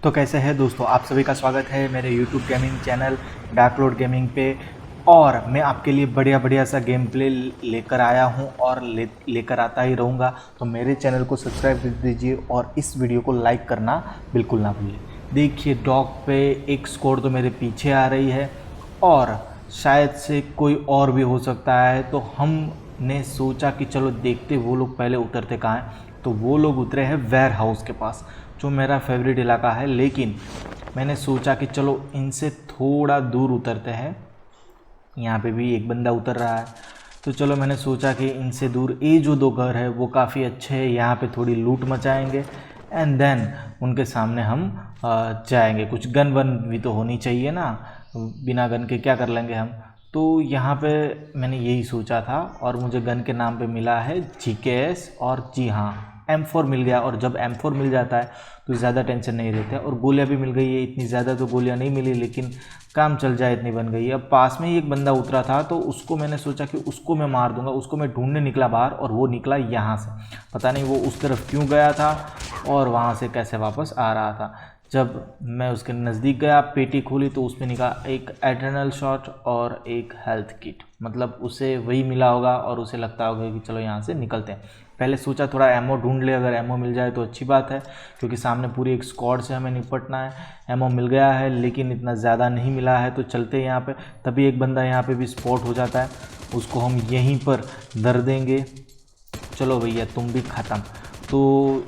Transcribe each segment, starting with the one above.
तो कैसे हैं दोस्तों, आप सभी का स्वागत है मेरे YouTube गेमिंग चैनल डार्कलोड गेमिंग पे। और मैं आपके लिए बढ़िया बढ़िया सा गेम प्ले लेकर आया हूं और लेकर आता ही रहूँगा। तो मेरे चैनल को सब्सक्राइब कर दीजिए और इस वीडियो को लाइक करना बिल्कुल ना भूलिए। देखिए डॉग पे एक स्कोर तो मेरे पीछे आ रही है और शायद से कोई और भी हो सकता है। तो हमने सोचा कि चलो देखते वो लोग पहले उतरते कहाँ हैं। तो वो लोग उतरे हैं वेयर हाउस के पास, जो मेरा फेवरेट इलाका है। लेकिन मैंने सोचा कि चलो इनसे थोड़ा दूर उतरते हैं। यहाँ पे भी एक बंदा उतर रहा है, तो चलो मैंने सोचा कि इनसे दूर ये जो दो घर है वो काफ़ी अच्छे हैं, यहाँ पे थोड़ी लूट मचाएंगे एंड देन उनके सामने हम जाएंगे। कुछ गन वन भी तो होनी चाहिए ना, बिना गन के क्या कर लेंगे हम। तो यहाँ पे मैंने यही सोचा था और मुझे गन के नाम पे मिला है GKS। और जी हाँ, M4 मिल गया। और जब M4 मिल जाता है तो ज़्यादा टेंशन नहीं रहता है। और गोलियाँ भी मिल गई है, इतनी ज़्यादा तो गोलियाँ नहीं मिली लेकिन काम चल जाए इतनी बन गई है। अब पास में ही एक बंदा उतरा था तो उसको मैंने सोचा कि उसको मैं मार दूंगा। उसको मैं ढूंढने निकला बाहर और वो निकला यहाँ से, पता नहीं वो उस तरफ क्यों गया था और वहाँ से कैसे वापस आ रहा था। जब मैं उसके नज़दीक गया, पेटी खोली तो उसमें निकला एक एड्रेनल शॉट और एक हेल्थ किट। मतलब उसे वही मिला होगा और उसे लगता होगा कि चलो यहाँ से निकलते हैं। पहले सोचा थोड़ा एमओ ढूंढ ले, अगर एमओ मिल जाए तो अच्छी बात है, क्योंकि सामने पूरी एक स्क्वाड से हमें निपटना है। एमओ मिल गया है लेकिन इतना ज़्यादा नहीं मिला है, तो चलते हैं यहाँ पे। तभी एक बंदा यहाँ पे भी स्पॉट हो जाता है, उसको हम यहीं पर दर देंगे। चलो भैया तुम भी ख़त्म। तो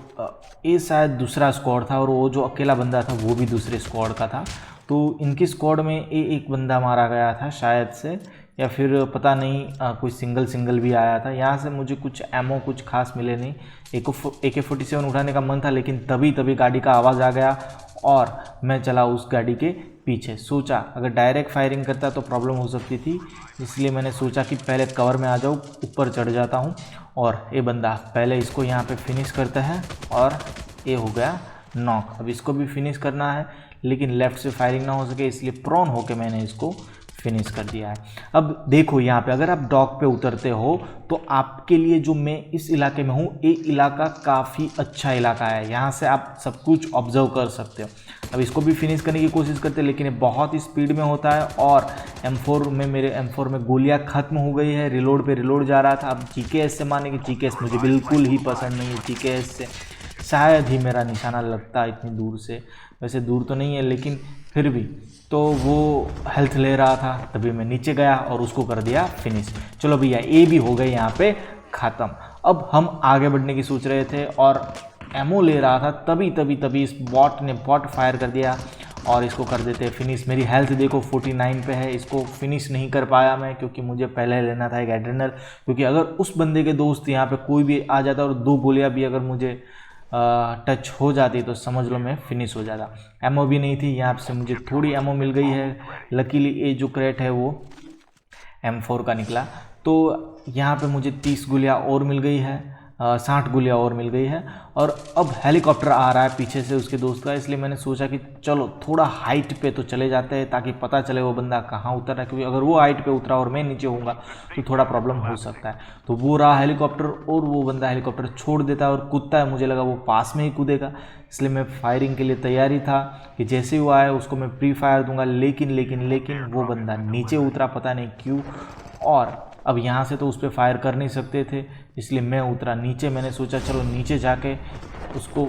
ये शायद दूसरा स्क्वाड था और वो जो अकेला बंदा था वो भी दूसरे स्क्वाड का था। तो इनकी स्क्वाड में एक बंदा मारा गया था शायद से, या फिर पता नहीं कोई सिंगल भी आया था। यहाँ से मुझे कुछ एमओ कुछ खास मिले नहीं। AK-47 उठाने का मन था लेकिन तभी गाड़ी का आवाज़ आ गया और मैं चला उस गाड़ी के पीछे। सोचा अगर डायरेक्ट फायरिंग करता तो प्रॉब्लम हो सकती थी, इसलिए मैंने सोचा कि पहले कवर में आ जाऊँ, ऊपर चढ़ जाता हूँ। और ये बंदा पहले इसको यहाँ पे फिनिश करता है और ये हो गया नॉक। अब इसको भी फिनिश करना है लेकिन लेफ़्ट से फायरिंग ना हो सके, इसलिए प्रोन होके मैंने इसको फिनिश कर दिया है। अब देखो यहाँ पे अगर आप डॉग पे उतरते हो तो आपके लिए जो मैं इस इलाके में हूँ, ये इलाका काफ़ी अच्छा इलाका है। यहाँ से आप सब कुछ ऑब्जर्व कर सकते हो। अब इसको भी फिनिश करने की कोशिश करते हैं लेकिन ये बहुत ही स्पीड में होता है। और मेरे M4 में गोलियाँ ख़त्म हो गई है, रिलोड पे रिलोड जा रहा था। अब GKS से मारने की, GKS मुझे बिल्कुल ही पसंद नहीं है। GKS से शायद ही मेरा निशाना लगता इतनी दूर से, वैसे दूर तो नहीं है लेकिन फिर भी। तो वो हेल्थ ले रहा था, तभी मैं नीचे गया और उसको कर दिया फिनिश। चलो भैया ये भी हो गए यहाँ पे ख़त्म। अब हम आगे बढ़ने की सोच रहे थे और एमओ ले रहा था, तभी इस बॉट ने फायर कर दिया और इसको कर देते फिनिश। मेरी हेल्थ देखो 49 पे है, इसको फिनिश नहीं कर पाया मैं क्योंकि मुझे पहले लेना था एक एड्रेनल। क्योंकि अगर उस बंदे के दोस्त यहाँ पे कोई भी आ जाता और दो गोलियाँ भी अगर मुझे टच हो जाती तो समझ लो मैं फिनिश हो जाता। एमओ भी नहीं थी, यहाँ से मुझे थोड़ी एमओ मिल गई है। लकीली ये जो क्रेट है वो M4 का निकला। तो यहाँ पे मुझे 30 गोलियाँ और मिल गई है, 60 गोलियाँ और मिल गई है। और अब हेलीकॉप्टर आ रहा है पीछे से उसके दोस्त का, इसलिए मैंने सोचा कि चलो थोड़ा हाइट पे तो चले जाते हैं ताकि पता चले वो बंदा कहाँ उतर रहा है। क्योंकि अगर वो हाइट पे उतरा और मैं नीचे होऊंगा तो थोड़ा प्रॉब्लम हो सकता है। तो वो रहा हेलीकॉप्टर और वो बंदा हेलीकॉप्टर छोड़ देता है और कूदता है। मुझे लगा वो पास में ही कूदेगा, इसलिए मैं फायरिंग के लिए तैयारी था कि जैसे ही वो आया उसको मैं प्री फायर दूंगा। लेकिन वो बंदा नीचे उतरा, पता नहीं क्यों। और अब यहाँ से तो उस पर फायर कर नहीं सकते थे, इसलिए मैं उतरा नीचे। मैंने सोचा चलो नीचे जाके उसको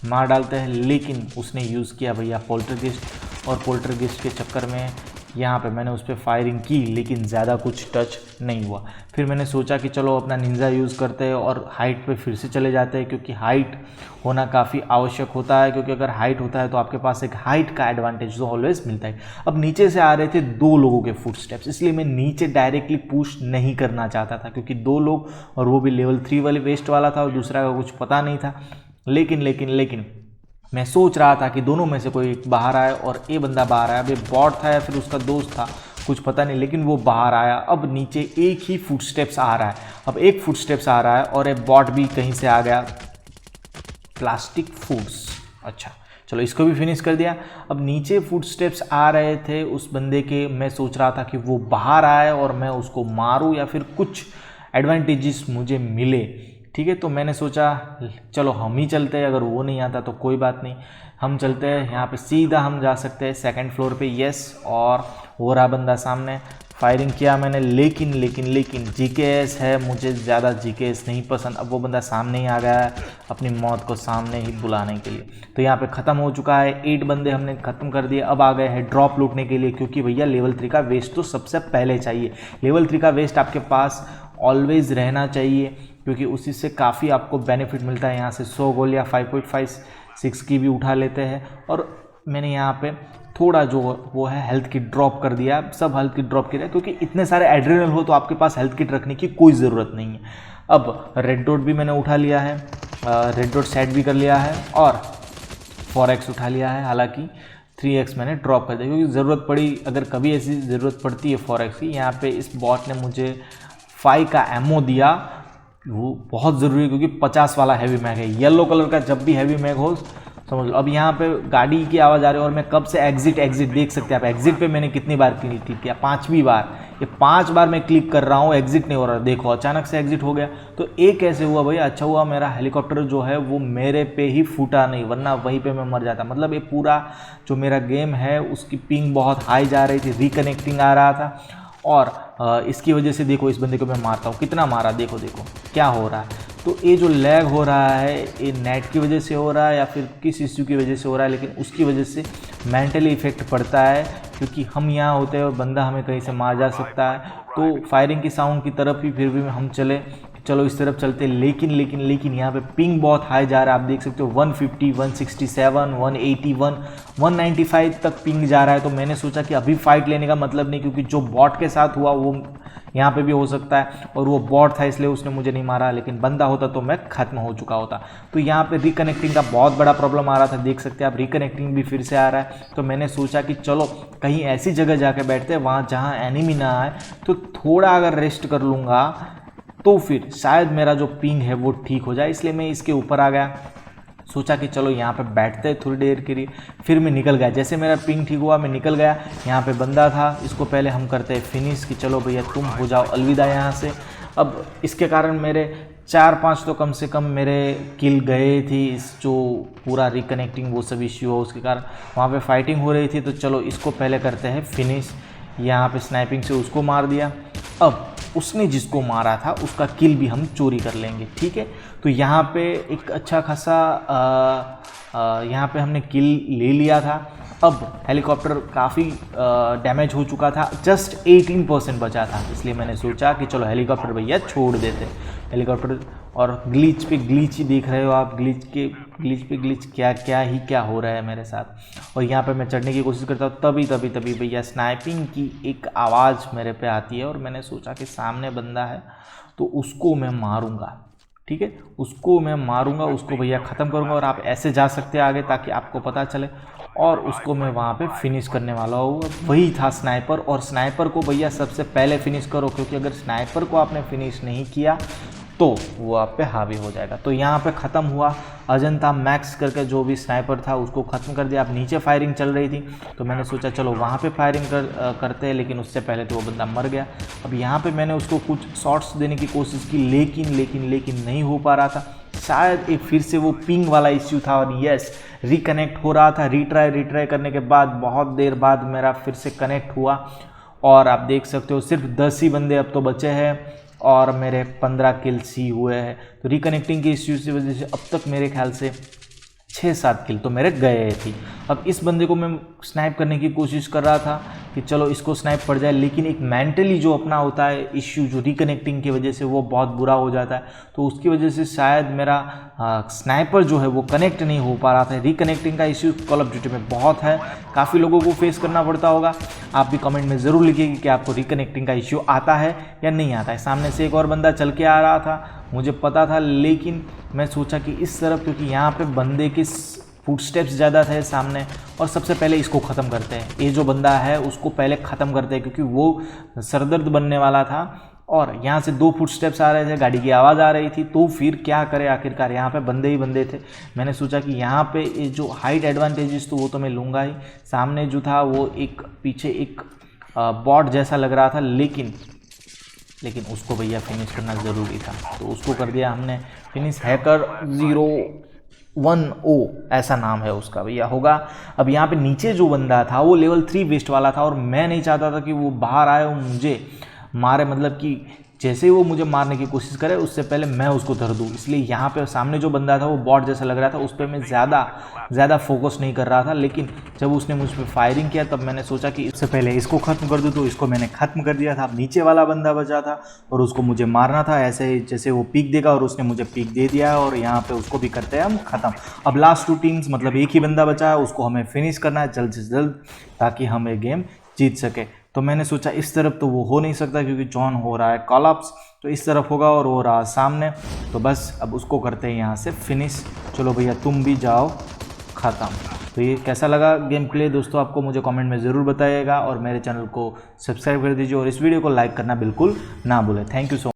मार डालते हैं, लेकिन उसने यूज़ किया भैया पोल्टरगिस्ट। और पोल्टरगिस्ट के चक्कर में यहाँ पे मैंने उस पर फायरिंग की लेकिन ज़्यादा कुछ टच नहीं हुआ। फिर मैंने सोचा कि चलो अपना निंजा यूज़ करते हैं और हाइट पे फिर से चले जाते हैं, क्योंकि हाइट होना काफ़ी आवश्यक होता है। क्योंकि अगर हाइट होता है तो आपके पास एक हाइट का एडवांटेज तो ऑलवेज मिलता है। अब नीचे से आ रहे थे दो लोगों के फुटस्टेप्स, इसलिए मैं नीचे डायरेक्टली पुश नहीं करना चाहता था, क्योंकि दो लोग और वो भी लेवल 3 वाले वेस्ट वाला था और दूसरा का कुछ पता नहीं था। लेकिन मैं सोच रहा था कि दोनों में से कोई एक बाहर आए और ये बंदा बाहर आया। अब ये बॉट था या फिर उसका दोस्त था कुछ पता नहीं, लेकिन वो बाहर आया। अब नीचे एक ही फुटस्टेप्स आ रहा है, अब एक फुटस्टेप्स आ रहा है और एक बॉट भी कहीं से आ गया, प्लास्टिक फूड्स। अच्छा चलो इसको भी फिनिश कर दिया। अब नीचे फुटस्टेप्स आ रहे थे उस बंदे के, मैं सोच रहा था कि वो बाहर आए और मैं उसको मारूं या फिर कुछ एडवांटेजेस मुझे मिले। ठीक है, तो मैंने सोचा चलो हम ही चलते हैं, अगर वो नहीं आता तो कोई बात नहीं। हम चलते हैं यहाँ पे, सीधा हम जा सकते हैं सेकंड फ्लोर पे। यस, और हो रहा बंदा सामने, फायरिंग किया मैंने, लेकिन जीकेएस है, मुझे ज़्यादा जीकेएस नहीं पसंद। अब वो बंदा सामने ही आ गया है अपनी मौत को सामने ही बुलाने के लिए। तो यहाँ पे ख़त्म हो चुका है, 8 बंदे हमने ख़त्म कर दिए। अब आ गए हैं ड्रॉप लूटने के लिए, क्योंकि भैया लेवल 3 का वेस्ट तो सबसे पहले चाहिए। लेवल 3 का वेस्ट आपके पास ऑलवेज़ रहना चाहिए, क्योंकि उसी से काफ़ी आपको बेनिफिट मिलता है। यहाँ से 100 गोल या 5.56 की भी उठा लेते हैं। और मैंने यहाँ पे थोड़ा जो वो है हेल्थ किट ड्रॉप कर दिया, सब हेल्थ किट ड्रॉप किया, क्योंकि इतने सारे एड्रेनल हो तो आपके पास हेल्थ किट रखने की कोई ज़रूरत नहीं है। अब रेड डॉट भी मैंने उठा लिया है, रेड डॉट सेट भी कर लिया है, और 4x उठा लिया है। हालांकि 3x मैंने ड्रॉप कर दिया, क्योंकि ज़रूरत पड़ी, अगर कभी ऐसी ज़रूरत पड़ती है 4x की। यहाँ पे इस बॉट ने मुझे 5 का एमओ दिया, वो बहुत ज़रूरी है, क्योंकि 50 वाला हैवी मैग है। येलो कलर का जब भी हैवी मैग हो समझ लो। अब यहाँ पे गाड़ी की आवाज़ आ रही है, और मैं कब से एग्जिट देख सकते हैं आप। एग्जिट पे मैंने कितनी बार क्लिक किया, 5वीं बार। ये 5 बार मैं क्लिक कर रहा हूँ, एग्जिट नहीं हो रहा। देखो अचानक से एग्जिट हो गया। तो एक कैसे हुआ भैया, अच्छा हुआ मेरा हेलीकॉप्टर जो है वो मेरे पे ही फूटा नहीं, वरना वहीं पे मैं मर जाता। मतलब ये पूरा जो मेरा गेम है उसकी पिंग बहुत हाई जा रही थी, रिकनेक्टिंग आ रहा था, और इसकी वजह से देखो इस बंदे को मैं मारता हूँ, कितना मारा, देखो क्या हो रहा है। तो ये जो लैग हो रहा है, ये नेट की वजह से हो रहा है या फिर किस इश्यू की वजह से हो रहा है, लेकिन उसकी वजह से मेंटली इफेक्ट पड़ता है, क्योंकि हम यहाँ होते हैं और बंदा हमें कहीं से मार जा सकता है। तो फायरिंग की साउंड की तरफ ही फिर भी हम चलो इस तरफ चलते, लेकिन यहाँ पे पिंग बहुत हाई जा रहा है। आप देख सकते हो 150, 167, 181, 195 तक पिंग जा रहा है। तो मैंने सोचा कि अभी फाइट लेने का मतलब नहीं, क्योंकि जो बॉट के साथ हुआ वो यहाँ पे भी हो सकता है, और वो बॉट था इसलिए उसने मुझे नहीं मारा, लेकिन बंदा होता तो मैं खत्म हो चुका होता। तो यहाँ पे रिकनेक्टिंग का बहुत बड़ा प्रॉब्लम आ रहा था, देख सकते हैं आप, रिकनेक्टिंग भी फिर से आ रहा है। तो मैंने सोचा कि चलो कहीं ऐसी जगह जाके बैठते हैं वहाँ जहाँ एनिमी ना आए, तो थोड़ा अगर रेस्ट कर लूँगा तो फिर शायद मेरा जो पिंग है वो ठीक हो जाए। इसलिए मैं इसके ऊपर आ गया, सोचा कि चलो यहाँ पे बैठते हैं थोड़ी देर के लिए। फिर मैं निकल गया, जैसे मेरा पिंग ठीक हुआ मैं निकल गया। यहाँ पे बंदा था, इसको पहले हम करते हैं फिनिश, कि चलो भैया तुम हो जाओ अलविदा यहाँ से। अब इसके कारण मेरे 4-5 तो कम से कम मेरे किल गए थी। इस जो पूरा रिकनेक्टिंग वो सब इश्यू हो उसके कारण वहाँ पे फाइटिंग हो रही थी। तो चलो इसको पहले करते हैं फिनिश। यहाँ पे स्नाइपिंग से उसको मार दिया। अब उसने जिसको मारा था उसका किल भी हम चोरी कर लेंगे, ठीक है। तो यहाँ पे एक अच्छा खासा यहाँ पे हमने किल ले लिया था। अब हेलीकॉप्टर काफ़ी डैमेज हो चुका था, जस्ट 18% बचा था, इसलिए मैंने सोचा कि चलो हेलीकॉप्टर भैया छोड़ देते हेलीकॉप्टर। और ग्लिच पे ग्लिच ही देख रहे हो आप, ग्लिच पे ग्लिच क्या हो रहा है मेरे साथ। और यहाँ पे मैं चढ़ने की कोशिश करता हूँ, तभी भैया स्नाइपिंग की एक आवाज़ मेरे पे आती है, और मैंने सोचा कि सामने बंदा है तो उसको मैं मारूंगा, ठीक है, उसको मैं मारूंगा, उसको भैया ख़त्म करूंगा। और आप ऐसे जा सकते हैं आगे ताकि आपको पता चले, और उसको मैं वहाँ पे फिनिश करने वाला हूँ। वही था स्नाइपर, और स्नाइपर को भैया सबसे पहले फिनिश करो, क्योंकि अगर स्नाइपर को आपने फिनिश नहीं किया तो वो आप पे हावी हो जाएगा। तो यहाँ पे ख़त्म हुआ। अजंता मैक्स करके जो भी स्नाइपर था उसको ख़त्म कर दिया। अब नीचे फायरिंग चल रही थी, तो मैंने सोचा चलो वहाँ पे फायरिंग करते हैं, लेकिन उससे पहले तो वो बंदा मर गया। अब यहाँ पे मैंने उसको कुछ शॉट्स देने की कोशिश की, लेकिन नहीं हो पा रहा था। शायद एक फिर से वो पिंग वाला इश्यू था, और यस रिकनेक्ट हो रहा था। रिट्राई करने के बाद बहुत देर बाद मेरा फिर से कनेक्ट हुआ, और आप देख सकते हो सिर्फ 10 ही बंदे अब तो बचे हैं, और मेरे 15 किल्स ही हुए हैं। तो रिकनेक्टिंग के इश्यू की वजह से अब तक मेरे ख्याल से 6-7 किल तो मेरे गए थी। अब इस बंदे को मैं स्नाइप करने की कोशिश कर रहा था कि चलो इसको स्नाइप पड़ जाए, लेकिन एक मेंटली जो अपना होता है इश्यू जो रिकनेक्टिंग की वजह से वो बहुत बुरा हो जाता है। तो उसकी वजह से शायद मेरा स्नाइपर जो है वो कनेक्ट नहीं हो पा रहा था। रिकनेक्टिंग का इश्यू कॉल ऑफ ड्यूटी में बहुत है, काफ़ी लोगों को फेस करना पड़ता होगा। आप भी कमेंट में ज़रूर लिखिए कि आपको रिकनेक्टिंग का इश्यू आता है या नहीं आता है। सामने से एक और बंदा चल के आ रहा था, मुझे पता था, लेकिन मैं सोचा कि इस तरफ, क्योंकि यहाँ पे बंदे के फुटस्टेप्स ज़्यादा थे सामने, और सबसे पहले इसको ख़त्म करते हैं। ये जो बंदा है उसको पहले ख़त्म करते हैं, क्योंकि वो सरदर्द बनने वाला था। और यहाँ से 2 फुटस्टेप्स आ रहे थे, गाड़ी की आवाज़ आ रही थी, तो फिर क्या करें, आखिरकार यहाँ पे बंदे ही बंदे थे। मैंने सोचा कि यहाँ पे ये जो हाइट एडवांटेजेस तो वो तो मैं लूँगा ही। सामने जो था वो एक पीछे एक बॉट जैसा लग रहा था, लेकिन उसको भैया फिनिश करना ज़रूरी था, तो उसको कर दिया हमने फिनिश। हैकर 0 1O ऐसा नाम है उसका भैया होगा। अब यहाँ पे नीचे जो बंदा था वो लेवल 3 वेस्ट वाला था और मैं नहीं चाहता था कि वो बाहर आए और मुझे मारे, मतलब कि जैसे ही वो मुझे मारने की कोशिश करे उससे पहले मैं उसको धर दूँ। इसलिए यहाँ पे सामने जो बंदा था वो बॉट जैसा लग रहा था, उस पर मैं ज़्यादा फोकस नहीं कर रहा था। लेकिन जब उसने मुझ पर फायरिंग किया तब मैंने सोचा कि इससे पहले इसको ख़त्म कर दूँ, तो इसको मैंने ख़त्म कर दिया था। नीचे वाला बंदा बचा था और उसको मुझे मारना था ऐसे ही जैसे वो पीक देगा, और उसने मुझे पीक दे दिया और यहाँ पे उसको भी करते हैं हम ख़त्म। अब लास्ट 2 टीम्स, मतलब एक ही बंदा बचा है, उसको हमें फिनिश करना है जल्द से जल्द ताकि हम ये गेम जीत सके। तो मैंने सोचा इस तरफ तो वो हो नहीं सकता क्योंकि जॉन हो रहा है कॉलअप्स, तो इस तरफ होगा और वो रहा सामने। तो बस अब उसको करते हैं यहाँ से फिनिश। चलो भैया तुम भी जाओ ख़त्म। तो ये कैसा लगा गेम प्ले दोस्तों, आपको मुझे कमेंट में ज़रूर बताइएगा और मेरे चैनल को सब्सक्राइब कर दीजिए और इस वीडियो को लाइक करना बिल्कुल ना भूलें। Thank you so much.